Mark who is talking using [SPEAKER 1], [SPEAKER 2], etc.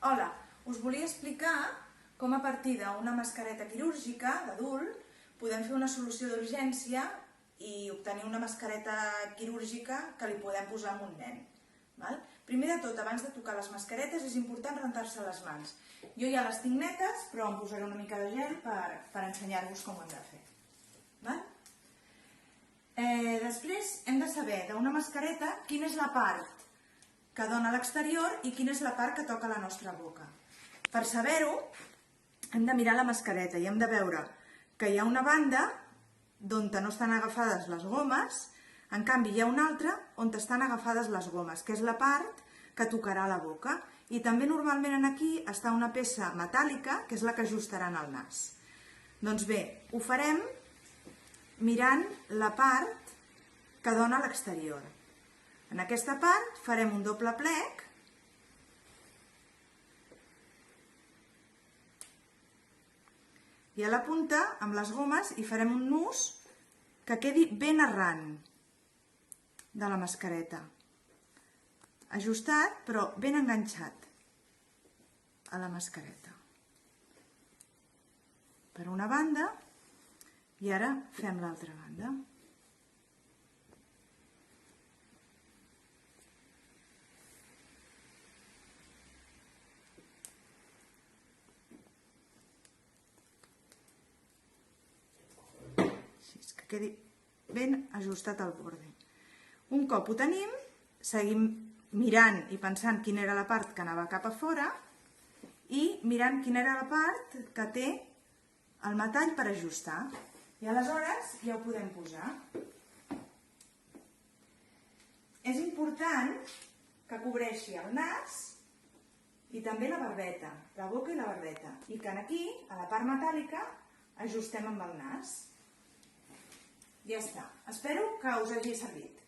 [SPEAKER 1] Hola, us volia explicar com a partir d'una mascareta quirúrgica d'adult podem fer una solució d'urgència i obtenir una mascareta quirúrgica que li podem posar a un nen. Primer de tot, abans de tocar les mascaretes, és important rentar-se les mans. Jo ja les tinc netes, però em posaré una mica de gel per ensenyar-vos com ho hem de fer. Després hem de saber d'una mascareta quina és la part que dona a l'exterior i quina és la part que toca la nostra boca. Per saber-ho, hem de mirar la mascareta i hem de veure que hi ha una banda d'on no estan agafades les gomes, en canvi hi ha una altra on estan agafades les gomes, que és la part que tocarà la boca. I també normalment aquí està una peça metàl·lica, que és la que ajustaran al nas. Doncs bé, ho farem mirant la part que dona a l'exterior. En aquesta part farem un doble plec i a la punta, amb les gomes, hi farem un nus que quedi ben arran de la mascareta. Ajustat, però ben enganxat a la mascareta. Per una banda, i ara fem l'altra banda. Així, que quedi ben ajustat al borde. Un cop ho tenim, seguim mirant i pensant quina era la part que anava cap a fora i mirant quina era la part que té el metall per ajustar. I aleshores ja ho podem posar. És important que cobreixi el nas i també la barbeta, la boca i la barbeta. I que aquí, a la part metàl·lica, ajustem amb el nas. Ja està. Espero que us hagi servit.